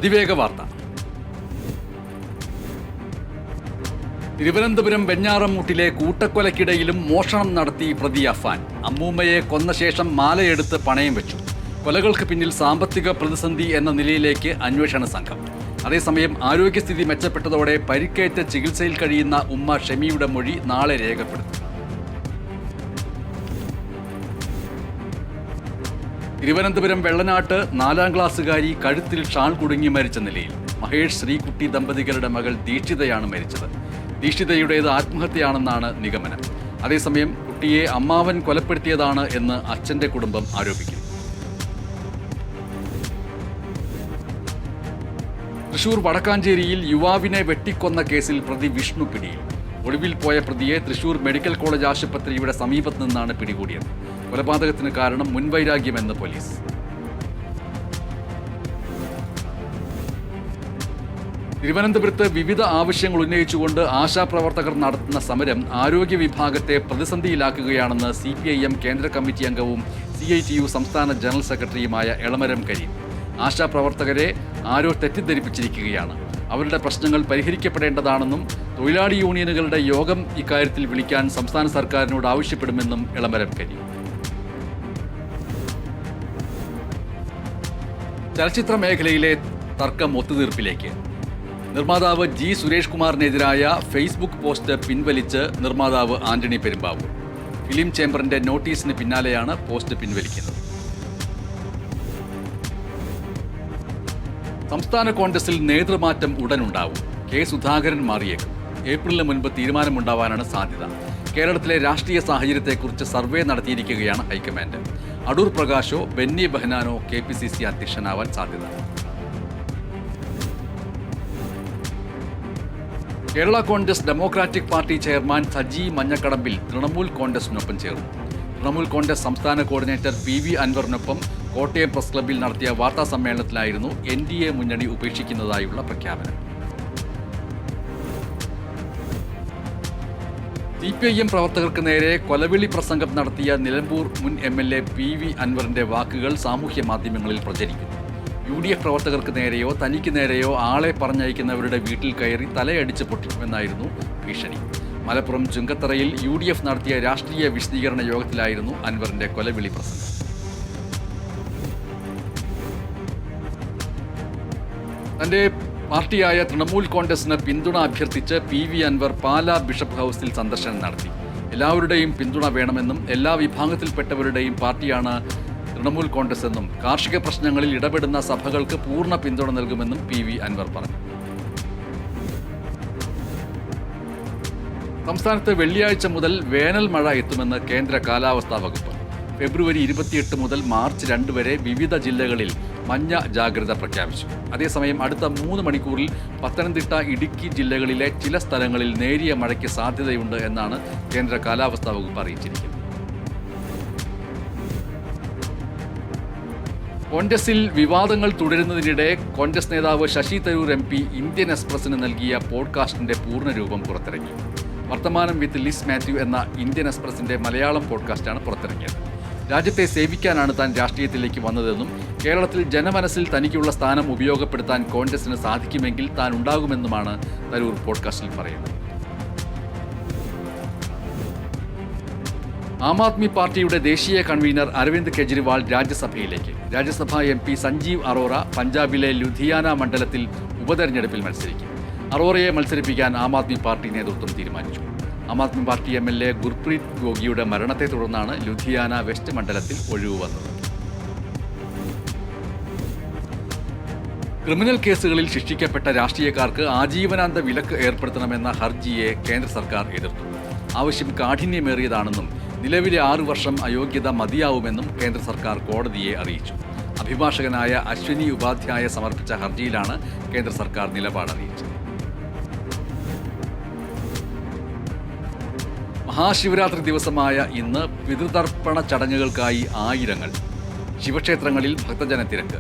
അതിവേഗ വാർത്ത. തിരുവനന്തപുരം വെഞ്ഞാറമൂട്ടിലെ കൂട്ടക്കൊലയ്ക്കിടയിലും മോഷണം നടത്തി പ്രതി അഫാൻ. അമ്മൂമ്മയെ കൊന്ന ശേഷം മാലയെടുത്ത് പണയം വെച്ചു. കൊലകൾക്ക് പിന്നിൽ സാമ്പത്തിക പ്രതിസന്ധി എന്ന നിലയിലേക്ക് അന്വേഷണ സംഘം. അതേസമയം ആരോഗ്യസ്ഥിതി മെച്ചപ്പെട്ടതോടെ പരിക്കേറ്റ് ചികിത്സയിൽ കഴിയുന്ന ഉമ്മ ഷെമിയുടെ മൊഴി നാളെ രേഖപ്പെടുത്തും. തിരുവനന്തപുരം വെള്ളനാട്ട് 4ാം ക്ലാസ്സുകാരി കഴുത്തിൽ ഷാൾ കുടുങ്ങി മരിച്ച നിലയിൽ. മഹേഷ് ശ്രീകുട്ടി ദമ്പതികളുടെ മകൾ ദീക്ഷിതയാണ് മരിച്ചത്. ദീക്ഷിതയുടേത് ആത്മഹത്യയാണെന്നാണ് നിഗമനം. അതേസമയം കുട്ടിയെ അമ്മാവൻ കൊലപ്പെടുത്തിയതാണ് എന്ന് അച്ഛന്റെ കുടുംബം ആരോപിക്കുന്നു. തൃശൂർ വടക്കാഞ്ചേരിയിൽ യുവാവിനെ വെട്ടിക്കൊന്ന കേസിൽ പ്രതി വിഷ്ണു പിടിയിൽ. ഒളിവിൽ പോയ പ്രതിയെ തൃശൂർ മെഡിക്കൽ കോളേജ് ആശുപത്രിയുടെ സമീപത്ത് നിന്നാണ് പിടികൂടിയത്. കൊലപാതകത്തിന് കാരണം മുൻവൈരാഗ്യമെന്ന് പോലീസ്. തിരുവനന്തപുരത്ത് വിവിധ ആവശ്യങ്ങൾ ഉന്നയിച്ചുകൊണ്ട് ആശാപ്രവർത്തകർ നടത്തുന്ന സമരം ആരോഗ്യ വിഭാഗത്തെ പ്രതിസന്ധിയിലാക്കുകയാണെന്ന് CPIM കേന്ദ്ര കമ്മിറ്റി അംഗവും CITU സംസ്ഥാന ജനറൽ സെക്രട്ടറിയുമായ എളമരം കരീം. ആശാപ്രവർത്തകരെ ആരോ തെറ്റിദ്ധരിപ്പിച്ചിരിക്കുകയാണ്. അവരുടെ പ്രശ്നങ്ങൾ പരിഹരിക്കപ്പെടേണ്ടതാണെന്നും തൊഴിലാളി യൂണിയനുകളുടെ യോഗം ഇക്കാര്യത്തിൽ വിളിക്കാൻ സംസ്ഥാന സർക്കാരിനോട് ആവശ്യപ്പെടുമെന്നും എളമരം കരീം. ചലച്ചിത്ര മേഖലയിലെ തർക്കം ഒത്തുതീർപ്പിലേക്ക്. നിർമ്മാതാവ് G. സുരേഷ് കുമാറിനെതിരായ ഫേസ്ബുക്ക് പോസ്റ്റ് പിൻവലിച്ച് നിർമ്മാതാവ് ആന്റണി പെരുമ്പാവൂർ. ഫിലിം ചേംബറിന്റെ നോട്ടീസിന് പിന്നാലെയാണ് പോസ്റ്റ് പിൻവലിക്കുന്നത്. സംസ്ഥാന കോൺഗ്രസിൽ നേതൃമാറ്റം ഉടനുണ്ടാവും. K. സുധാകരൻ മാറിയേക്കും. ഏപ്രിലിന് മുൻപ് തീരുമാനമുണ്ടാവാനാണ് സാധ്യത. കേരളത്തിലെ രാഷ്ട്രീയ സാഹചര്യത്തെക്കുറിച്ച് സർവേ നടത്തിയിരിക്കുകയാണ് ഹൈക്കമാൻഡ്. അടൂർ പ്രകാശോ ബെന്നി ബെഹനാനോ KPCC അധ്യക്ഷനാവാൻ സാധ്യത. Kerala Congress democratic party chairman Saji Manjakadambil Trinamool കോൺഗ്രസിനൊപ്പം ചേർന്നു. തൃണമൂൽ കോൺഗ്രസ് സംസ്ഥാന കോർഡിനേറ്റർ PV അൻവറിനൊപ്പം കോട്ടയം പ്രസ് ക്ലബ്ബിൽ നടത്തിയ വാർത്താ സമ്മേളനത്തിലായിരുന്നു NDA മുന്നണി ഉപേക്ഷിക്കുന്നതായുള്ള പ്രഖ്യാപനം. CPIM പ്രവർത്തകർക്ക് നേരെ കൊലവിളി പ്രസംഗം നടത്തിയ നിലമ്പൂർ മുൻ MLA PV അൻവറിന്റെ വാക്കുകൾ സാമൂഹ്യ മാധ്യമങ്ങളിൽ പ്രചരിക്കുന്നു. UDF പ്രവർത്തകർക്ക് നേരെയോ തനിക്ക് നേരെയോ ആളെ പറഞ്ഞയക്കുന്നവരുടെ വീട്ടിൽ കയറി തലയടിച്ച് പൊട്ടിക്കുമെന്നായിരുന്നു ഭീഷണി. മലപ്പുറം ചുങ്കത്തറയിൽ UDF നടത്തിയ രാഷ്ട്രീയ വിശദീകരണ യോഗത്തിലായിരുന്നു അൻവറിന്റെ കൊലവിളി പ്രസംഗം. തന്റെ പാർട്ടിയായ തൃണമൂൽ കോൺഗ്രസിന് പിന്തുണ അഭ്യർത്ഥിച്ച് PV അൻവർ പാലാ ബിഷപ്പ് ഹൗസിൽ സന്ദർശനം നടത്തി. എല്ലാവരുടെയും പിന്തുണ വേണമെന്നും എല്ലാ വിഭാഗത്തിൽപ്പെട്ടവരുടെയും പാർട്ടിയാണ് തൃണമൂൽ കോൺഗ്രസ് എന്നും കാർഷിക പ്രശ്നങ്ങളിൽ ഇടപെടുന്ന സഭകൾക്ക് പൂർണ്ണ പിന്തുണ നൽകുമെന്നും PV അൻവർ പറഞ്ഞു. സംസ്ഥാനത്ത് വെള്ളിയാഴ്ച മുതൽ വേനൽ മഴ എത്തുമെന്ന് കേന്ദ്ര കാലാവസ്ഥാ വകുപ്പ്. ഫെബ്രുവരി 28 മുതൽ മാർച്ച് 2 വരെ വിവിധ ജില്ലകളിൽ മഞ്ഞ ജാഗ്രത പ്രഖ്യാപിച്ചു. അതേസമയം അടുത്ത 3 മണിക്കൂറിൽ പത്തനംതിട്ട, ഇടുക്കി ജില്ലകളിലെ ചില സ്ഥലങ്ങളിൽ നേരിയ മഴയ്ക്ക് സാധ്യതയുണ്ട് എന്നാണ് കേന്ദ്ര കാലാവസ്ഥാ വകുപ്പ് അറിയിച്ചിരിക്കുന്നത്. കോൺഗ്രസിൽ വിവാദങ്ങൾ തുടരുന്നതിനിടെ കോൺഗ്രസ് നേതാവ് ശശി തരൂർ MP ഇന്ത്യൻ എക്സ്പ്രസിന് നൽകിയ പോഡ്കാസ്റ്റിന്റെ പൂർണ്ണരൂപം പുറത്തിറങ്ങി. വർത്തമാനം വിത്ത് ലിസ് മാത്യു എന്ന ഇന്ത്യൻ എക്സ്പ്രസിന്റെ മലയാളം പോഡ്കാസ്റ്റാണ് പുറത്തിറങ്ങിയത്. രാജ്യത്തെ സേവിക്കാനാണ് താൻ രാഷ്ട്രീയത്തിലേക്ക് വന്നതെന്നും കേരളത്തിൽ ജനമനസ്സിൽ തനിക്കുള്ള സ്ഥാനം ഉപയോഗപ്പെടുത്താൻ കോൺഗ്രസിന് സാധിക്കുമെങ്കിൽ താൻ ഉണ്ടാകുമെന്നുമാണ് തരൂർ പോഡ്കാസ്റ്റിൽ പറയുന്നത്. ആം ആദ്മി പാർട്ടിയുടെ ദേശീയ കൺവീനർ അരവിന്ദ് കെജ്രിവാൾ രാജ്യസഭയിലേക്ക്. രാജ്യസഭാ MP സഞ്ജീവ് അറോറ പഞ്ചാബിലെ ലുധിയാന മണ്ഡലത്തിൽ ഉപതെരഞ്ഞെടുപ്പിൽ മത്സരിക്കും. അറോറയെ മത്സരിപ്പിക്കാൻ ആം ആദ്മി പാർട്ടി നേതൃത്വം തീരുമാനിച്ചു. ആം ആദ്മി പാർട്ടി MLA ഗുർപ്രീത് ഗോഗിയുടെ മരണത്തെ തുടർന്നാണ് ലുധിയാന വെസ്റ്റ് മണ്ഡലത്തിൽ ഒഴിവ് വന്നത്. ക്രിമിനൽ കേസുകളിൽ ശിക്ഷിക്കപ്പെട്ട രാഷ്ട്രീയക്കാർക്ക് ആജീവനാന്ത വിലക്ക് ഏർപ്പെടുത്തണമെന്ന ഹർജിയെ കേന്ദ്ര സർക്കാർ എതിർത്തു. ആവശ്യം കാഠിന്യമേറിയതാണെന്നും നിലവിലെ 6 വർഷം അയോഗ്യത മതിയാവുമെന്നും കേന്ദ്ര സർക്കാർ കോടതിയെ അറിയിച്ചു. അഭിഭാഷകനായ അശ്വിനി ഉപാധ്യായ സമർപ്പിച്ച ഹർജിയിലാണ് കേന്ദ്ര സർക്കാർ നിലപാടറിയിച്ചത്. മഹാശിവരാത്രി ദിവസമായ ഇന്ന് പിതൃതർപ്പണ ചടങ്ങുകൾക്കായി ആയിരങ്ങൾ. ശിവക്ഷേത്രങ്ങളിൽ ഭക്തജനത്തിരക്ക്.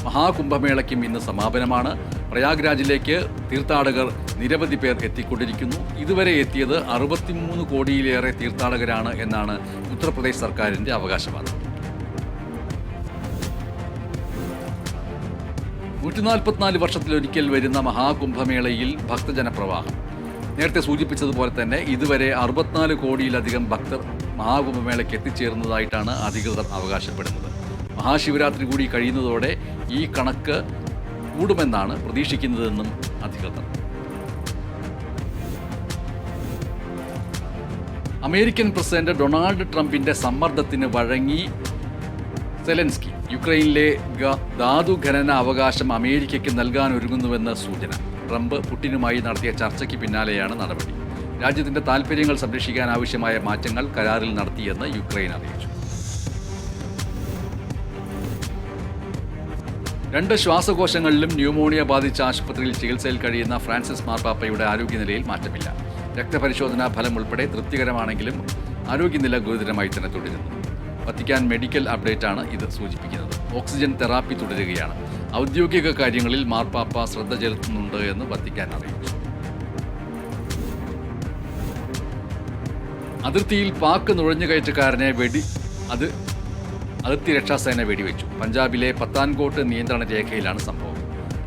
മഹാകുംഭമേളയ്ക്കും ഇന്ന് സമാപനമാണ്. പ്രയാഗ്രാജിലേക്ക് തീർത്ഥാടകർ നിരവധി പേർ എത്തിക്കൊണ്ടിരിക്കുന്നു. ഇതുവരെ എത്തിയത് 63 കോടിയിലേറെ തീർത്ഥാടകരാണ് എന്നാണ് ഉത്തർപ്രദേശ് സർക്കാരിൻ്റെ അവകാശവാദം. 144 വർഷത്തിലൊരിക്കൽ വരുന്ന മഹാകുംഭമേളയിൽ ഭക്തജനപ്രവാഹം. നേരത്തെ സൂചിപ്പിച്ചതുപോലെ തന്നെ ഇതുവരെ 64 കോടിയിലധികം ഭക്തർ മഹാകുംഭമേളയ്ക്ക് എത്തിച്ചേർന്നതായിട്ടാണ് അധികൃതർ അവകാശപ്പെടുന്നത്. മഹാശിവരാത്രി കൂടി കഴിയുന്നതോടെ ഈ കണക്ക് കൂടുമെന്നാണ് പ്രതീക്ഷിക്കുന്നതെന്നും അധികൃതർ. അമേരിക്കൻ പ്രസിഡന്റ് ഡൊണാൾഡ് ട്രംപിന്റെ സമ്മർദ്ദത്തിന് വഴങ്ങി സെലൻസ്കി. യുക്രൈനിലെ ധാതു ഖനന അവകാശം അമേരിക്കയ്ക്ക് നൽകാനൊരുങ്ങുന്നുവെന്ന് സൂചന. ട്രംപ് പുടിനുമായി നടത്തിയ ചർച്ചയ്ക്ക് പിന്നാലെയാണ് നടപടി. രാജ്യത്തിന്റെ താൽപ്പര്യങ്ങൾ സംരക്ഷിക്കാൻ ആവശ്യമായ മാറ്റങ്ങൾ കരാറിൽ നടത്തിയെന്ന് യുക്രൈൻ അറിയിച്ചു. 2 ശ്വാസകോശങ്ങളിലും ന്യൂമോണിയ ബാധിച്ച ആശുപത്രിയിൽ ചികിത്സയിൽ കഴിയുന്ന ഫ്രാൻസിസ് മാർപ്പാപ്പയുടെ ആരോഗ്യനിലയിൽ മാറ്റമില്ല. രക്തപരിശോധനാ ഫലം ഉൾപ്പെടെ തൃപ്തികരമാണെങ്കിലും ആരോഗ്യനില ഗുരുതരമായി തന്നെ തുടരുന്നു. വത്തിക്കാൻ മെഡിക്കൽ അപ്ഡേറ്റാണ് ഇത് സൂചിപ്പിക്കുന്നത്. ഓക്സിജൻ തെറാപ്പി തുടരുകയാണ്. ഔദ്യോഗിക കാര്യങ്ങളിൽ മാർപ്പാപ്പ ശ്രദ്ധ ചെലുത്തുന്നുണ്ട് എന്ന് വത്തിക്കാൻ അറിയിച്ചു. അതിർത്തിയിൽ പാക് നുഴഞ്ഞുകയറ്റക്കാരനെ അതിർത്തി രക്ഷാസേന വെടിവെച്ചു. പഞ്ചാബിലെ പത്താൻകോട്ട് നിയന്ത്രണ രേഖയിലാണ് സംഭവം.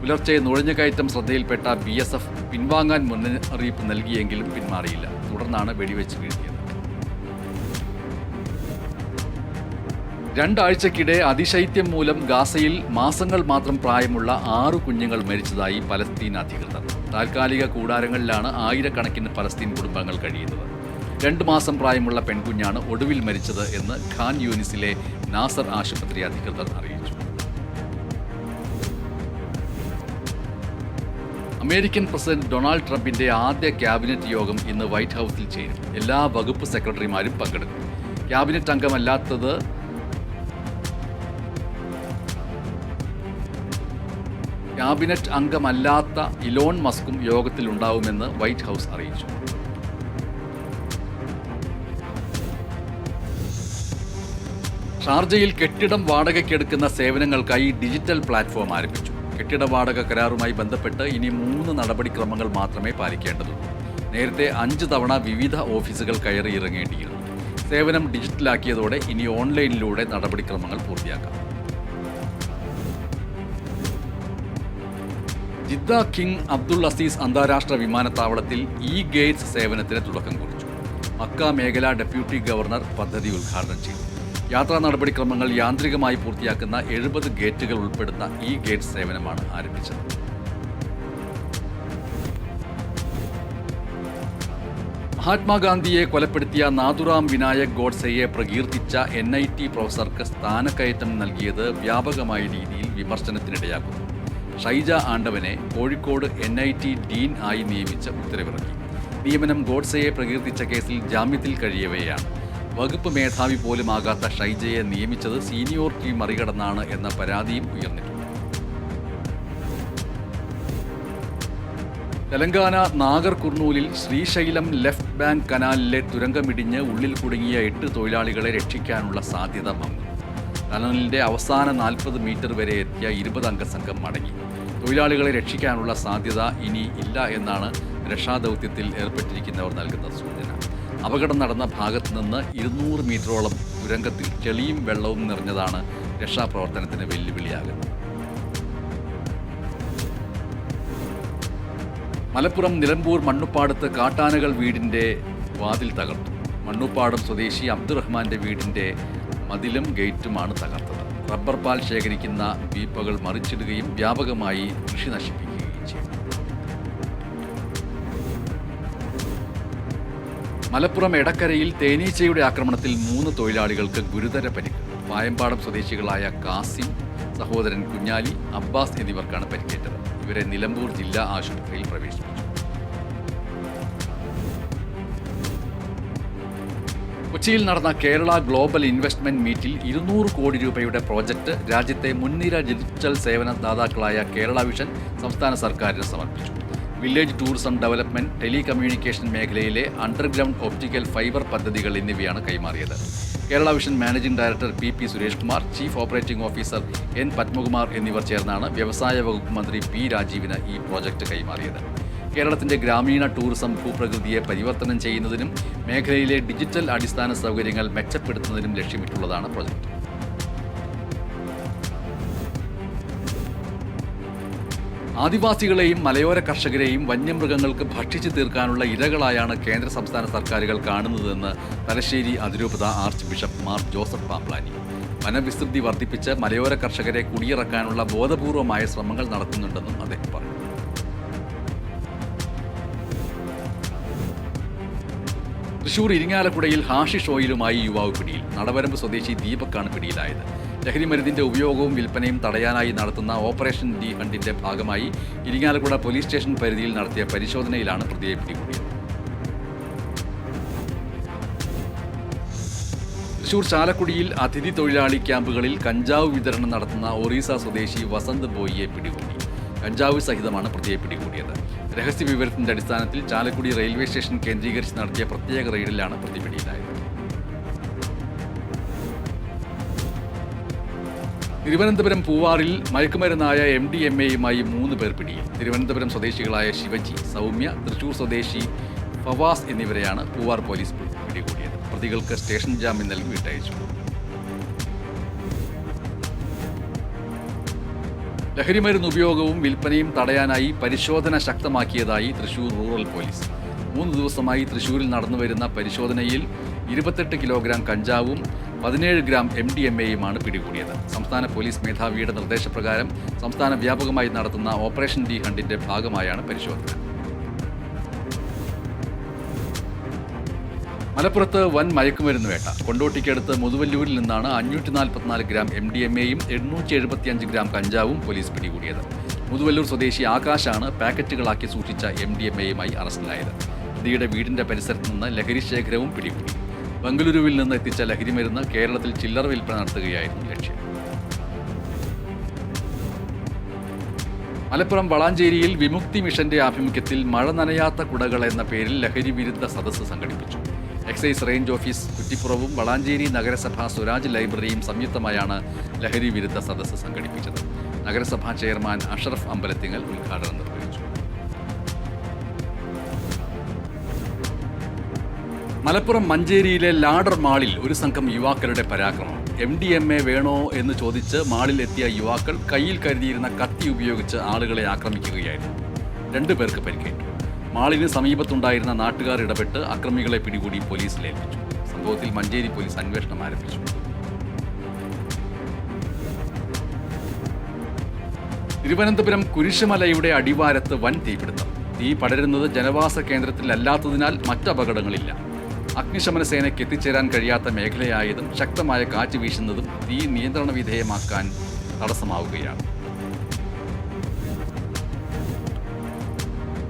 പുലർച്ചെ നുഴഞ്ഞുകയറ്റം ശ്രദ്ധയിൽപ്പെട്ട BSF പിൻവാങ്ങാൻ മുന്നറിയിപ്പ് നൽകിയെങ്കിലും പിന്മാറിയില്ല. തുടർന്നാണ് വെടിവെച്ച് വീഴ്ത്തിയത്. 2 ആഴ്ചക്കിടെ അതിശൈത്യം മൂലം ഗാസയിൽ മാസങ്ങൾ മാത്രം പ്രായമുള്ള 6 കുഞ്ഞുങ്ങൾ മരിച്ചതായി പലസ്തീൻ അധികൃതർ. താൽക്കാലിക കൂടാരങ്ങളിലാണ് ആയിരക്കണക്കിന് പലസ്തീൻ കുടുംബങ്ങൾ കഴിയുന്നത്. 2 മാസം പ്രായമുള്ള പെൺകുഞ്ഞാണ് ഒടുവിൽ മരിച്ചത് എന്ന് ഖാൻ യൂനിസിലെ നാസർ ആശുപത്രി അധികൃതർ അറിയിച്ചു. അമേരിക്കൻ പ്രസിഡന്റ് ഡൊണാൾഡ് ട്രംപിന്റെ ആദ്യ ക്യാബിനറ്റ് യോഗം ഇന്ന് വൈറ്റ് ഹൗസിൽ ചേരും. എല്ലാ വകുപ്പ് സെക്രട്ടറിമാരും പങ്കെടുക്കും. ക്യാബിനറ്റ് അംഗമല്ലാത്ത ഇലോൺ മസ്കും യോഗത്തിലുണ്ടാവുമെന്ന് വൈറ്റ് ഹൗസ് അറിയിച്ചു. ഷാർജയിൽ കെട്ടിടം വാടകയ്ക്കെടുക്കുന്ന സേവനങ്ങൾക്കായി ഡിജിറ്റൽ പ്ലാറ്റ്ഫോം ആരംഭിച്ചു. കെട്ടിട വാടക കരാറുമായി ബന്ധപ്പെട്ട് ഇനി 3 നടപടിക്രമങ്ങൾ മാത്രമേ പാലിക്കേണ്ടതുള്ളൂ. നേരത്തെ 5 തവണ വിവിധ ഓഫീസുകൾ കയറി ഇറങ്ങേണ്ടിയിരുന്നു. സേവനം ഡിജിറ്റലാക്കിയതോടെ ഇനി ഓൺലൈനിലൂടെ നടപടിക്രമങ്ങൾ പൂർത്തിയാക്കാം. ജിദ്ദ കിങ് അബ്ദുൾ അസീസ് അന്താരാഷ്ട്ര വിമാനത്താവളത്തിൽ ഗേറ്റ്സ് സേവനത്തിന് തുടക്കം കുറിച്ചു. മക്ക മേഖല ഡെപ്യൂട്ടി ഗവർണർ പദ്ധതി ഉദ്ഘാടനം ചെയ്തു. യാത്രാ നടപടിക്രമങ്ങൾ യാന്ത്രികമായി പൂർത്തിയാക്കുന്ന 70 ഗേറ്റുകൾ ഉൾപ്പെടുന്ന ഗേറ്റ്സ് സേവനമാണ് ആരംഭിച്ചത്. മഹാത്മാഗാന്ധിയെ കൊലപ്പെടുത്തിയ നാഥുറാം വിനായക് ഗോഡ്സെയെ പ്രകീർത്തിച്ച NIT പ്രൊഫസർക്ക് സ്ഥാനക്കയറ്റം നൽകിയത് വ്യാപകമായ രീതിയിൽ വിമർശനത്തിനിടയാക്കുന്നു. ഷൈജ ആണ്ടവനെ കോഴിക്കോട് NIT ഡീൻ ആയി നിയമിച്ച് ഉത്തരവിറക്കി. നിയമനം ഗോഡ്സെയെ പ്രകീർത്തിച്ച കേസിൽ ജാമ്യത്തിൽ കഴിയവെയാണ്. വകുപ്പ് മേധാവി പോലുമാകാത്ത ഷൈജയെ നിയമിച്ചത് സീനിയോറിറ്റി മറികടന്നാണ് എന്ന പരാതിയും ഉയർന്നിട്ടുണ്ട്. തെലങ്കാന നാഗർ കുർണൂലിൽ ശ്രീശൈലം ലെഫ്റ്റ് ബാങ്ക് കനാലിലെ തുരങ്കമിടിഞ്ഞ് ഉള്ളിൽ കുടുങ്ങിയ 8 തൊഴിലാളികളെ രക്ഷിക്കാനുള്ള സാധ്യത മങ്ങുന്നു. കനാലിൻ്റെ അവസാന 40 മീറ്റർ വരെ എത്തിയ 20 അംഗ സംഘം മടങ്ങി. തൊഴിലാളികളെ രക്ഷിക്കാനുള്ള സാധ്യത ഇനി ഇല്ല എന്നാണ് രക്ഷാദൗത്യത്തിൽ ഏർപ്പെട്ടിരിക്കുന്നവർ നൽകുന്ന സൂചന. അപകടം നടന്ന ഭാഗത്ത് നിന്ന് 200 മീറ്ററോളം തുരങ്കത്തിൽ ചെളിയും വെള്ളവും നിറഞ്ഞതാണ് രക്ഷാപ്രവർത്തനത്തിന് വെല്ലുവിളിയാകുന്നത്. മലപ്പുറം നിലമ്പൂർ മണ്ണുപ്പാടത്ത് കാട്ടാനകൾ വീടിൻ്റെ വാതിൽ തകർത്തു. മണ്ണുപ്പാടം സ്വദേശി അബ്ദുറഹ്മാന്റെ വീടിൻ്റെ മതിലും ഗേറ്റുമാണ് തകർത്തത്. റബ്ബർ പാൽ ശേഖരിക്കുന്ന വീപ്പകൾ മറിച്ചിടുകയും വ്യാപകമായി കൃഷി നശിപ്പിക്കുകയും ചെയ്തു. മലപ്പുറം എടക്കരയിൽ തേനീച്ചയുടെ ആക്രമണത്തിൽ 3 തൊഴിലാളികൾക്ക് ഗുരുതര പരിക്ക്. പായമ്പാടം സ്വദേശികളായ കാസിം, സഹോദരൻ കുഞ്ഞാലി, അബ്ബാസ് എന്നിവർക്കാണ് പരിക്കേറ്റത്. ഇവരെ നിലമ്പൂർ ജില്ലാ ആശുപത്രിയിൽ പ്രവേശിപ്പിച്ചു. കൊച്ചിയിൽ നടന്ന കേരള ഗ്ലോബൽ ഇൻവെസ്റ്റ്മെന്റ് മീറ്റിൽ 200 കോടി രൂപയുടെ പ്രോജക്റ്റ് രാജ്യത്തെ മുൻനിര ഡിജിറ്റൽ സേവന ദാതാക്കളായ കേരള വിഷൻ സംസ്ഥാന സർക്കാരിന് സമർപ്പിച്ചു. വില്ലേജ് ടൂറിസം ഡെവലപ്മെന്റ്, ടെലികമ്മ്യൂണിക്കേഷൻ മേഖലയിലെ അണ്ടർഗ്രൗണ്ട് ഒപ്റ്റിക്കൽ ഫൈബർ പദ്ധതികൾ എന്നിവയാണ് കൈമാറിയത്. Kerala vision managing director PP Suresh Kumar, chief operating officer N Padmakumar എന്നിവർ ചേർന്നാണ് വ്യവസായ വകുപ്പ് മന്ത്രി P രാജീവിന് ഈ പ്രോജക്റ്റ് കൈമാറിയത്. കേരളത്തിന്റെ ഗ്രാമീണ ടൂറിസം ഭൂപ്രകൃതിയെ പരിവർത്തനം ചെയ്യുന്നതിനും മേഖലയിലെ ഡിജിറ്റൽ അടിസ്ഥാന സൗകര്യങ്ങൾ മെച്ചപ്പെടുത്തുന്നതിനും ലക്ഷ്യമിട്ടുള്ളതാണ് പ്രോജക്റ്റ്. ആദിവാസികളെയും മലയോര കർഷകരെയും വന്യമൃഗങ്ങൾക്ക് ഭക്ഷിച്ചു തീർക്കാനുള്ള ഇരകളായാണ് കേന്ദ്ര സംസ്ഥാന സർക്കാരുകൾ കാണുന്നതെന്ന് തലശ്ശേരി അതിരൂപത ആർച്ച് ബിഷപ്പ് മാർ ജോസഫ് പാംപ്ലാനി. വനവിസ്തൃതി വർദ്ധിപ്പിച്ച് മലയോര കർഷകരെ കുടിയിറക്കാനുള്ള ബോധപൂർവമായ ശ്രമങ്ങൾ നടത്തുന്നുണ്ടെന്നും അദ്ദേഹം പറഞ്ഞു. തൃശൂർ ഇരിങ്ങാലക്കുടയിൽ ഹാഷിഷ് ഓയിലുമായി യുവാവ് പിടിയിൽ. നടവരമ്പ് സ്വദേശി ദീപക്കാണ് പിടിയിലായത്. ലഹരിമരുന്നിന്റെ ഉപയോഗവും വിൽപ്പനയും തടയാനായി നടത്തുന്ന ഓപ്പറേഷൻ ഡി ഹണ്ടിന്റെ ഭാഗമായി ഇരിങ്ങാലക്കുട പോലീസ് സ്റ്റേഷൻ പരിധിയിൽ നടത്തിയ പരിശോധനയിലാണ് പ്രതിയെ പിടികൂടിയത്. തൃശൂർ ചാലക്കുടിയിൽ അതിഥി തൊഴിലാളി ക്യാമ്പുകളിൽ കഞ്ചാവ് വിതരണം നടത്തുന്ന ഒറീസ സ്വദേശി വസന്ത് ബോയിയെ പിടികൂടി. കഞ്ചാവ് സഹിതമാണ് പ്രതിയെ പിടികൂടിയത്. രഹസ്യ വിവരത്തിന്റെ അടിസ്ഥാനത്തിൽ ചാലക്കുടി റെയിൽവേ സ്റ്റേഷൻ കേന്ദ്രീകരിച്ച് നടത്തിയ പ്രത്യേക റെയ്ഡിലാണ് പ്രതി പിടിയിലായത്. തിരുവനന്തപുരം പൂവാറിൽ മയക്കുമരുന്നായ MDMAയുമായി 3 പേർ പിടിയിൽ. തിരുവനന്തപുരം സ്വദേശികളായ ശിവജി, സൗമ്യ, തൃശൂർ സ്വദേശി ഫവാസ് എന്നിവരെയാണ് പൂവാർ പോലീസ് പിടികൂടിയത്. പ്രതികൾക്ക് സ്റ്റേഷൻ ജാമ്യം നൽകി വിട്ടയച്ചു. ലഹരിമരുന്ന് ഉപയോഗവും വിൽപ്പനയും തടയാനായി പരിശോധന ശക്തമാക്കിയതായി തൃശൂർ റൂറൽ പോലീസ്. 3 ദിവസമായി തൃശൂരിൽ നടന്നുവരുന്ന പരിശോധനയിൽ 28 കിലോഗ്രാം കഞ്ചാവും 17 ഗ്രാം MDMAയുമാണ് പിടികൂടിയത്. സംസ്ഥാന പോലീസ് മേധാവിയുടെ നിർദ്ദേശപ്രകാരം സംസ്ഥാന വ്യാപകമായി നടത്തുന്ന ഓപ്പറേഷൻ ഡി ഹണ്ടിന്റെ ഭാഗമായാണ് പരിശോധന. മലപ്പുറത്ത് വൻ മയക്കുമരുന്ന് വേട്ട. കൊണ്ടോട്ടിക്കടുത്ത് മുതുവല്ലൂരിൽ നിന്നാണ് 544 ഗ്രാം MDMAയും 875 ഗ്രാം കഞ്ചാവും പോലീസ് പിടികൂടിയത്. മുതുവല്ലൂർ സ്വദേശി ആകാശാണ് പാക്കറ്റുകളാക്കി സൂക്ഷിച്ച MDMAയുമായി അറസ്റ്റിലായത്. പ്രതിയുടെ വീടിന്റെ പരിസരത്ത് നിന്ന് ലഹരി ശേഖരവും പിടികൂടി. ബംഗളൂരുവിൽ നിന്ന് എത്തിച്ച ലഹരിമരുന്ന് കേരളത്തിൽ ചില്ലറ വിൽപ്പന നടത്തുകയായിരുന്നു ലക്ഷ്യം. മലപ്പുറം വളാഞ്ചേരിയിൽ വിമുക്തി മിഷന്റെ ആഭിമുഖ്യത്തിൽ മഴ നനയാത്ത കുടകൾ എന്ന പേരിൽ ലഹരി വിരുദ്ധ സദസ്സ് സംഘടിപ്പിച്ചു. എക്സൈസ് റേഞ്ച് ഓഫീസ് കുറ്റിപ്പുറവും വളാഞ്ചേരി നഗരസഭ സ്വരാജ് ലൈബ്രറിയും സംയുക്തമായാണ് ലഹരി വിരുദ്ധ സദസ്സ് സംഘടിപ്പിച്ചത്. നഗരസഭാ ചെയർമാൻ അഷറഫ് അമ്പലത്തിങ്ങൽ ഉദ്ഘാടനം നിർവഹിച്ചു. മലപ്പുറം മഞ്ചേരിയിലെ ലാഡർ മാളിൽ ഒരു സംഘം യുവാക്കളുടെ പരാക്രമം. MDMA വേണോ എന്ന് ചോദിച്ച് മാളിൽ എത്തിയ യുവാക്കൾ കയ്യിൽ കരുതിയിരുന്ന കത്തി ഉപയോഗിച്ച് ആളുകളെ ആക്രമിക്കുകയായിരുന്നു. 2 പേർക്ക് പരിക്കേറ്റു. മാളിന് സമീപത്തുണ്ടായിരുന്ന നാട്ടുകാർ ഇടപെട്ട് അക്രമികളെ പിടികൂടി പോലീസിലേൽപ്പിച്ചു. സംഭവത്തിൽ മഞ്ചേരി പോലീസ് അന്വേഷണം ആരംഭിച്ചു. തിരുവനന്തപുരം കുരിശുമലയുടെ അടിവാരത്ത് വൻ തീപിടുത്തം. തീ പടരുന്നത് ജനവാസ കേന്ദ്രത്തിലല്ലാത്തതിനാൽ മറ്റ് അപകടങ്ങളില്ല. അഗ്നിശമന സേനയ്ക്ക് എത്തിച്ചേരാൻ കഴിയാത്ത മേഖലയായതും ശക്തമായ കാറ്റ് വീശുന്നതും തീ നിയന്ത്രണ വിധേയമാക്കാൻ തടസ്സമാവുകയാണ്.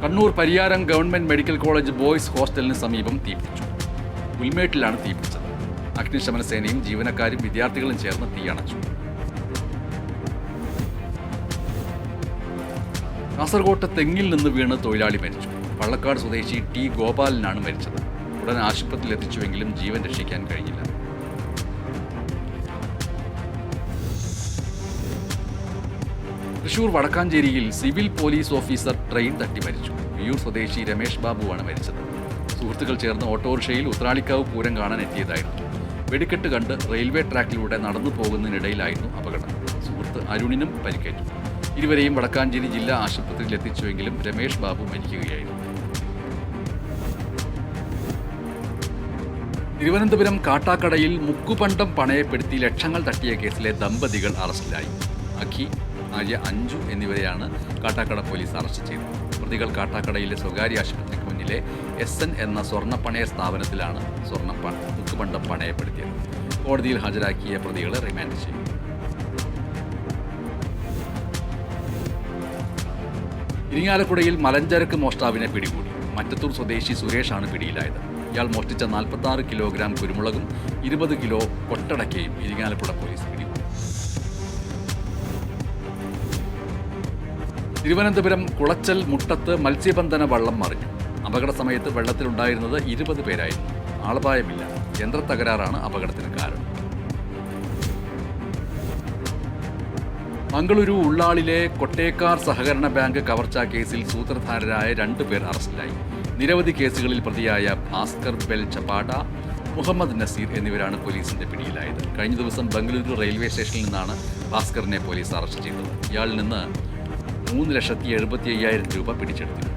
Kannur Pariyaram government medical college boys ഹോസ്റ്റലിന് സമീപം തീപിടിച്ചു. പുൽമേട്ടിലാണ് തീപിടിച്ചത്. അഗ്നിശമന സേനയും ജീവനക്കാരും വിദ്യാർത്ഥികളും ചേർന്ന് തീയണച്ചു. കാസർകോട്ട് തെങ്ങിൽ നിന്ന് വീണ് തൊഴിലാളി മരിച്ചു. പള്ളക്കാട് സ്വദേശി T ഗോപാലനാണ് മരിച്ചത്. ഉടൻ ആശുപത്രിയിൽ എത്തിച്ചുവെങ്കിലും ജീവൻ രക്ഷിക്കാൻ കഴിഞ്ഞില്ല. തൃശൂർ വടക്കാഞ്ചേരിയിൽ സിവിൽ പോലീസ് ഓഫീസർ ട്രെയിൻ തട്ടി മരിച്ചു. വിയൂർ സ്വദേശി രമേഷ് ബാബുവാണ് മരിച്ചത്. സുഹൃത്തുക്കൾ ചേർന്ന് ഓട്ടോറിക്ഷയിൽ ഉത്രാളിക്കാവ് പൂരം കാണാൻ എത്തിയതായിരുന്നു. വെടിക്കെട്ട് കണ്ട് റെയിൽവേ ട്രാക്കിലൂടെ നടന്നു പോകുന്നതിനിടയിലായിരുന്നു അപകടം. സുഹൃത്ത് അരുണിനും പരിക്കേറ്റു. ഇരുവരെയും വടക്കാഞ്ചേരി ജില്ലാ ആശുപത്രിയിൽ എത്തിച്ചുവെങ്കിലും രമേഷ് ബാബു മരിക്കുകയായിരുന്നു. തിരുവനന്തപുരം കാട്ടാക്കടയിൽ മുക്കുപണ്ടം പണയപ്പെടുത്തി ലക്ഷങ്ങൾ തട്ടിയ കേസിലെ ദമ്പതികൾ അറസ്റ്റിലായി. അഖി, ഭാര്യ അഞ്ജു എന്നിവരെയാണ് കാട്ടാക്കട പോലീസ് അറസ്റ്റ് ചെയ്തത്. പ്രതികൾ കാട്ടാക്കടയിലെ സ്വകാര്യ ആശുപത്രിക്ക് മുന്നിലെ SN എന്ന സ്വർണ്ണപ്പണയ സ്ഥാപനത്തിലാണ് മുക്കുപണ്ടം പണയപ്പെടുത്തിയത്. കോടതിയിൽ ഹാജരാക്കിയ പ്രതികളെ റിമാൻഡ് ചെയ്തു. ഇരിങ്ങാലക്കുടയിൽ മലഞ്ചരക്ക് മോഷ്ടാവിനെ പിടികൂടി. മറ്റത്തൂർ സ്വദേശി സുരേഷാണ് പിടിയിലായത്. ഇയാൾ മോഷ്ടിച്ച 46 കിലോഗ്രാം കുരുമുളകും 20 കിലോ കൊട്ടടക്കയും ഇരിങ്ങാലക്കുട പോലീസ് പിടികൂടി. തിരുവനന്തപുരം കുളച്ചൽ മുട്ടത്ത് മത്സ്യബന്ധന വള്ളം മറിഞ്ഞു. അപകട സമയത്ത് വെള്ളത്തിലുണ്ടായിരുന്നത് 20 പേരായിരുന്നു. ആളപായമില്ല. യന്ത്രത്തകരാറാണ് അപകടത്തിന് കാരണം. മംഗളൂരു ഉള്ളാളിലെ കൊട്ടേക്കാർ സഹകരണ ബാങ്ക് കവർച്ചാ കേസിൽ സൂത്രധാരരായ 2 പേർ അറസ്റ്റിലായി. നിരവധി കേസുകളിൽ പ്രതിയായ ഭാസ്കർ ബെൽ ചപാട്ട, മുഹമ്മദ് നസീർ എന്നിവരാണ് പോലീസിന്റെ പിടിയിലായത്. കഴിഞ്ഞ ദിവസം ബംഗളൂരു റെയിൽവേ സ്റ്റേഷനിൽ നിന്നാണ് ഭാസ്കറിനെ പോലീസ് അറസ്റ്റ് ചെയ്തത്. ഇയാളിൽ നിന്ന് 3,75,000 രൂപ പിടിച്ചെടുത്തിരുന്നു.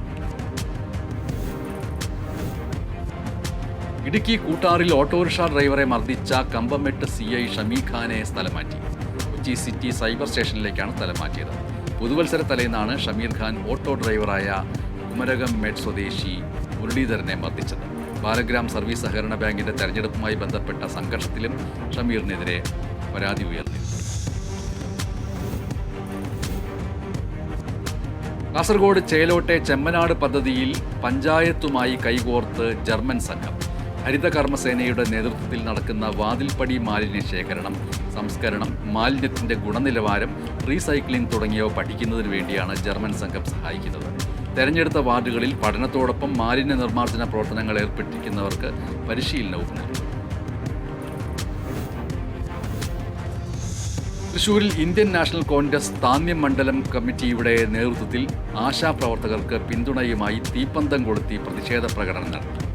ഇടുക്കി കൂട്ടാറിൽ ഓട്ടോറിക്ഷ ഡ്രൈവറെ മർദ്ദിച്ച കമ്പമെട്ട് CI ഷമീർ ഖാനെ സ്ഥലം മാറ്റി. കൊച്ചി സിറ്റി സൈബർ സ്റ്റേഷനിലേക്കാണ് സ്ഥലം മാറ്റിയത്. പുതുവത്സര തലേന്നാണ് ഷമീർ ഖാൻ ഓട്ടോ ഡ്രൈവറായ കുമരകം മെഡ് സ്വദേശി മുരളീധരനെ മർദ്ദിച്ചത്. ബാലഗ്രാം സർവീസ് സഹകരണ ബാങ്കിന്റെ തെരഞ്ഞെടുപ്പുമായി ബന്ധപ്പെട്ട സംഘർഷത്തിലും ഷമീറിനെതിരെ പരാതി ഉയർന്നിരുന്നു. കാസർഗോഡ് ചേലോട്ടെ ചെമ്മനാട് പദ്ധതിയിൽ പഞ്ചായത്തുമായി കൈകോർത്ത് ജർമ്മൻ സംഘം. ഹരിത കർമ്മസേനയുടെ നേതൃത്വത്തിൽ നടക്കുന്ന വാതിൽപ്പടി മാലിന്യ ശേഖരണം, സംസ്കരണം, മാലിന്യത്തിന്റെ ഗുണനിലവാരം, റീസൈക്ലിംഗ് തുടങ്ങിയവ പഠിക്കുന്നതിന് വേണ്ടിയാണ് ജർമ്മൻ സംഘം സഹായിക്കുന്നത്. തെരഞ്ഞെടുത്ത വാർഡുകളിൽ പഠനത്തോടൊപ്പം മാലിന്യ നിർമ്മാർജ്ജന പ്രവർത്തനങ്ങൾ ഏർപ്പെട്ടിരിക്കുന്നവർക്ക് പരിശീലനവും നൽകും. തൃശൂരിൽ ഇന്ത്യൻ നാഷണൽ കോൺഗ്രസ് താന്യം മണ്ഡലം കമ്മിറ്റിയുടെ നേതൃത്വത്തിൽ ആശാപ്രവർത്തകർക്ക് പിന്തുണയുമായി തീപ്പന്തം കൊളുത്തി പ്രതിഷേധ പ്രകടനം നടത്തി.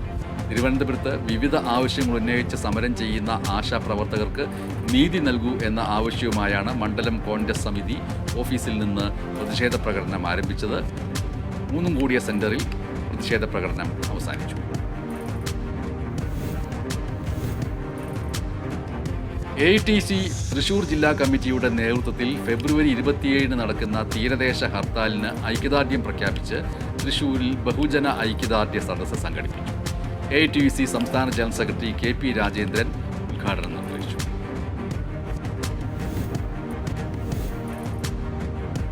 തിരുവനന്തപുരത്ത് വിവിധ ആവശ്യങ്ങൾ ഉന്നയിച്ച് സമരം ചെയ്യുന്ന ആശാപ്രവർത്തകർക്ക് നീതി നൽകൂ എന്ന ആവശ്യവുമായാണ് മണ്ഡലം കോൺഗ്രസ് സമിതി ഓഫീസിൽ നിന്ന് പ്രതിഷേധ പ്രകടനം ആരംഭിച്ചത്. 3 കൂടിയ സെന്ററിൽ പ്രതിഷേധ പ്രകടനം അവസാനിച്ചു. AITC തൃശൂർ ജില്ലാ കമ്മിറ്റിയുടെ നേതൃത്വത്തിൽ ഫെബ്രുവരി 27 നടക്കുന്ന തീരദേശ ഹർത്താലിന് ഐക്യദാർഢ്യം പ്രഖ്യാപിച്ച് തൃശൂരിൽ ബഹുജന ഐക്യദാർഢ്യ സദസ്സ് സംഘടിപ്പിച്ചു. AITC സംസ്ഥാന ജനറൽ സെക്രട്ടറി KP രാജേന്ദ്രൻ ഉദ്ഘാടനം നിർവഹിച്ചു.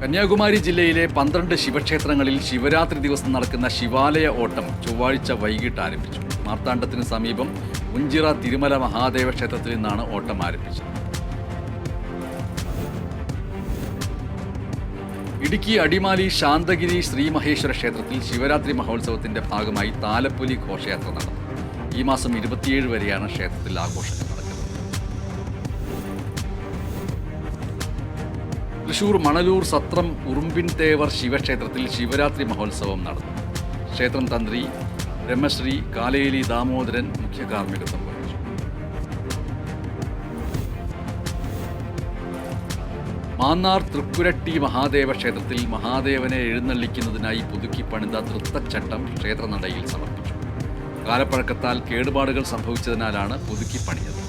കന്യാകുമാരി ജില്ലയിലെ 12 ശിവക്ഷേത്രങ്ങളിൽ ശിവരാത്രി ദിവസം നടക്കുന്ന ശിവാലയ ഓട്ടം ചൊവ്വാഴ്ച വൈകിട്ട് ആരംഭിച്ചു. മാർത്താണ്ഡത്തിന് സമീപം ഉഞ്ചിറ തിരുമല മഹാദേവ ക്ഷേത്രത്തിൽ നിന്നാണ് ഓട്ടം ആരംഭിച്ചത്. ഇടുക്കി അടിമാലി ശാന്തഗിരി ശ്രീമഹേശ്വര ക്ഷേത്രത്തിൽ ശിവരാത്രി മഹോത്സവത്തിന്റെ ഭാഗമായി താലപ്പൊലി ഘോഷയാത്ര നടന്നു. ഈ മാസം 27 വരെയാണ് ക്ഷേത്രത്തിൽ ആഘോഷങ്ങൾ നടക്കുന്നത്. തൃശൂർ മണലൂർ സത്രം ഉറുമ്പിൻ തേവർ ശിവക്ഷേത്രത്തിൽ ശിവരാത്രി മഹോത്സവം നടന്നു. ക്ഷേത്രം തന്ത്രി ബ്രഹ്മശ്രീ കാലേലി ദാമോദരൻ മുഖ്യ കാർമ്മികത്വം വഹിച്ചു. മാന്നാർ തൃക്കുരട്ടി മഹാദേവ ക്ഷേത്രത്തിൽ മഹാദേവനെ എഴുന്നള്ളിക്കുന്നതിനായി പുതുക്കി പണിത നൃത്തച്ചട്ടം ക്ഷേത്രനടയിൽ സമർപ്പിച്ചു. കാലപ്പഴക്കത്താൽ കേടുപാടുകൾ സംഭവിച്ചതിനാലാണ് പുതുക്കി പണിഞ്ഞത്.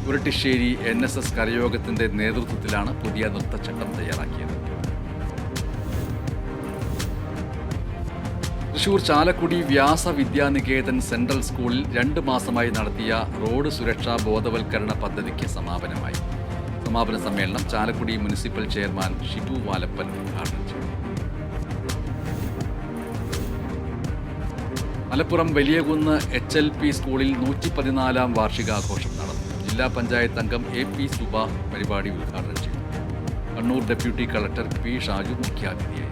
കുരട്ടിശ്ശേരി NSS കരയോഗത്തിന്റെ നേതൃത്വത്തിലാണ് പുതിയ നൃത്തച്ചട്ടം തയ്യാറാക്കിയത്. തൃശൂർ ചാലക്കുടി വ്യാസവിദ്യാനികേതൻ സെൻട്രൽ സ്കൂളിൽ 2 മാസമായി നടത്തിയ റോഡ് സുരക്ഷാ ബോധവൽക്കരണ പദ്ധതിക്ക് സമാപനമായി. സമാപന സമ്മേളനം ചാലക്കുടി മുനിസിപ്പൽ ചെയർമാൻ ഷിബു വാലപ്പൻ ഉദ്ഘാടനം ചെയ്തു. മലപ്പുറം വലിയകുന്ന് HLP സ്കൂളിൽ 114-ാം വാർഷികാഘോഷം നടന്നു. ജില്ലാ പഞ്ചായത്ത് അംഗം AP സുബ പരിപാടി ഉദ്ഘാടനം ചെയ്തു. Kannur deputy collector P Shaju മുഖ്യാതിഥിയായി.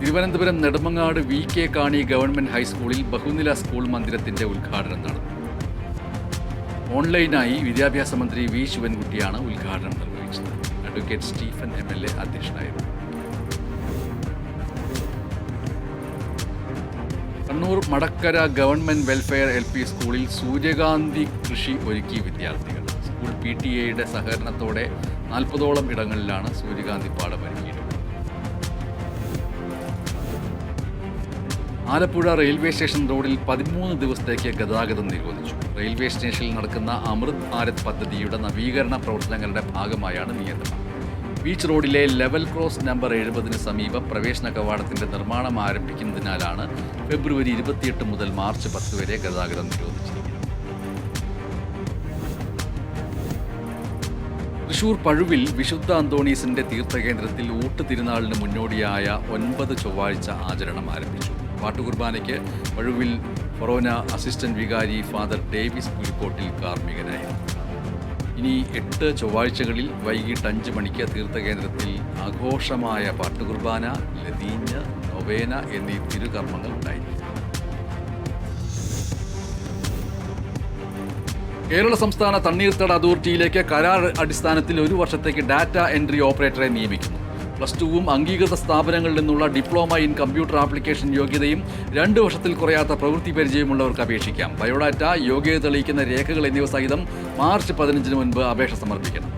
തിരുവനന്തപുരം നെടുമങ്ങാട് VK കാണി ഗവൺമെന്റ് ഹൈസ്കൂളിൽ ബഹുനില സ്കൂൾ മന്ദിരത്തിന്റെ ഉദ്ഘാടനം നടന്നു. ഓൺലൈനായി വിദ്യാഭ്യാസ മന്ത്രി V ശിവൻകുട്ടിയാണ് ഉദ്ഘാടനം നിർവഹിച്ചത്. അഡ്വക്കേറ്റ് സ്റ്റീഫൻ MLA അധ്യക്ഷനായിരുന്നു. Kannur Madakkara government welfare LP സ്കൂളിൽ സൂര്യകാന്തി കൃഷി ഒരുക്കി വിദ്യാർത്ഥികൾ. സ്കൂൾ PTA സഹകരണത്തോടെ 40ഓളം ഇടങ്ങളിലാണ് സൂര്യകാന്തി പാടം ഒരുക്കിയിട്ടുള്ളത്. ആലപ്പുഴ റെയിൽവേ സ്റ്റേഷൻ റോഡിൽ 13 ദിവസത്തേക്ക് ഗതാഗതം നിരോധിച്ചു. റെയിൽവേ സ്റ്റേഷനിൽ നടക്കുന്ന അമൃത് ഭാരത് പദ്ധതിയുടെ നവീകരണ പ്രവർത്തനങ്ങളുടെ ഭാഗമായാണ് നിയന്ത്രണം. ബീച്ച് റോഡിലെ ലെവൽ ക്രോസ് നമ്പർ 70 സമീപം പ്രവേശന കവാടത്തിന്റെ നിർമ്മാണം ആരംഭിക്കുന്നതിനാലാണ് ഫെബ്രുവരി 28 മുതൽ മാർച്ച് 10 വരെ ഗതാഗതം നിരോധിച്ചിരിക്കുന്നത്. തൃശൂർ പഴുവിൽ വിശുദ്ധ അന്തോണീസിന്റെ തീർത്ഥകേന്ദ്രത്തിൽ ഊട്ട് തിരുനാളിന് മുന്നോടിയായ 9 ചൊവ്വാഴ്ച ആചരണം ആരംഭിച്ചു. പാട്ടുകുർബാനയ്ക്ക് പഴുവിൽ ഫൊറോന അസിസ്റ്റന്റ് വികാരി ഫാദർ ഡേവിസ് പുലിക്കോട്ടിൽ കാർമ്മികനായിരുന്നു. ഇനി 8 ചൊവ്വാഴ്ചകളിൽ വൈകിട്ട് 5 മണിക്ക് തീർത്ഥകേന്ദ്രത്തിൽ ആഘോഷമായ പാട്ടുകുർബാന, ലതീഞ്ഞ്, നൊവേന എന്നീ തിരുകർമ്മങ്ങൾ ഉണ്ടായിരിക്കും. കേരള സംസ്ഥാന തണ്ണീർത്തട അതോറിറ്റിയിലേക്ക് കരാർ അടിസ്ഥാനത്തിൽ 1 വർഷത്തേക്ക് ഡാറ്റ എൻട്രി ഓപ്പറേറ്ററെ നിയമിക്കുന്നു. +2 അംഗീകൃത സ്ഥാപനങ്ങളിൽ നിന്നുള്ള ഡിപ്ലോമ ഇൻ കമ്പ്യൂട്ടർ ആപ്ലിക്കേഷൻ യോഗ്യതയും 2 വർഷത്തിൽ കുറയാത്ത പ്രവൃത്തി പരിചയമുള്ളവർക്ക് അപേക്ഷിക്കാം. ബയോഡാറ്റ, യോഗ്യത തെളിയിക്കുന്ന രേഖകൾ എന്നിവ സഹിതം മാർച്ച് 15 മുൻപ് അപേക്ഷ സമർപ്പിക്കണം.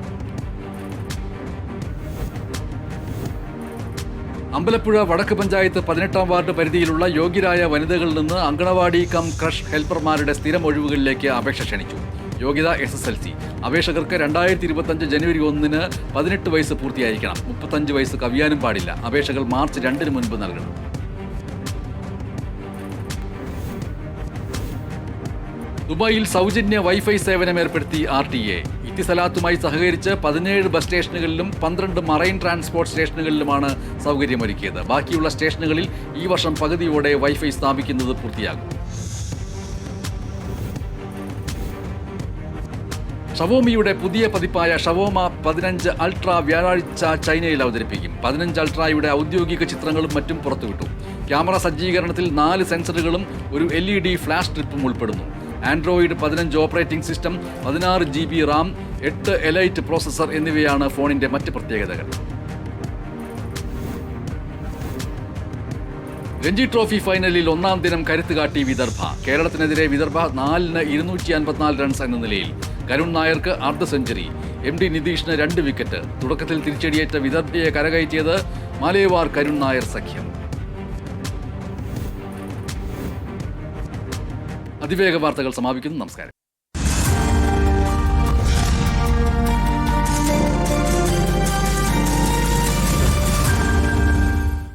അമ്പലപ്പുഴ വടക്ക് പഞ്ചായത്ത് 18-ാം വാർഡ് പരിധിയിലുള്ള യോഗ്യരായ വനിതകളിൽ നിന്ന് അങ്കണവാടി കം ക്രഷ് ഹെൽപ്പർമാരുടെ സ്ഥിരം ഒഴിവുകളിലേക്ക് അപേക്ഷ ക്ഷണിച്ചു. യോഗ്യത SSLC. അപേക്ഷകർക്ക് 2025 ജനുവരി 1-ന് 18 വയസ്സ് പൂർത്തിയായിരിക്കണം. 35 വയസ്സ് കവിയാനും പാടില്ല. അപേക്ഷകൾ മാർച്ച് 2-ന് മുൻപ് നൽകണം. ദുബായിൽ സൗജന്യ വൈഫൈ സേവനം ഏർപ്പെടുത്തി RTA. ഇത്തിസലാത്തുമായി സഹകരിച്ച് 17 ബസ് സ്റ്റേഷനുകളിലും 12 മറൈൻ ട്രാൻസ്പോർട്ട് സ്റ്റേഷനുകളിലുമാണ് സൗകര്യമൊരുക്കിയത്. ബാക്കിയുള്ള സ്റ്റേഷനുകളിൽ ഈ വർഷം പകുതിയോടെ വൈഫൈ സ്ഥാപിക്കുന്നത് പൂർത്തിയാകും. ഷവോമിയുടെ പുതിയ പതിപ്പായ ഷവോമ 15 അൾട്ര വ്യാഴാഴ്ച ചൈനയിൽ അവതരിപ്പിക്കും. 15 അൾട്രയുടെ ഔദ്യോഗിക ചിത്രങ്ങളും മറ്റും പുറത്തുവിട്ടു. ക്യാമറ സജ്ജീകരണത്തിൽ 4 സെൻസറുകളും ഒരു LED ഫ്ലാഷ് സ്ട്രിപ്പും ഉൾപ്പെടുന്നു. Android 15 operating system, 16 GB Ram, 8 elite processor എന്നിവയാണ് ഫോണിന്റെ മറ്റ് പ്രത്യേകതകൾ. രഞ്ജി ട്രോഫി ഫൈനലിൽ 1-ാം ദിനം കരുത്ത് കാട്ടി വിദർഭ. കേരളത്തിനെതിരെ വിദർഭ 4-ന് 254 റൺസ് എന്ന നിലയിൽ. കരുൺ നായർക്ക് അർദ്ധ സെഞ്ചുറി. MD നിതീഷിന് 2 wicket. തുടക്കത്തിൽ തിരിച്ചടിയേറ്റ വിദർഭയെ കരകയറ്റിയത് മാലേവാർ കരുൺ നായർ സഖ്യം. അതിവേഗ വാർത്തകൾ സമാപിക്കുന്നു. നമസ്കാരം.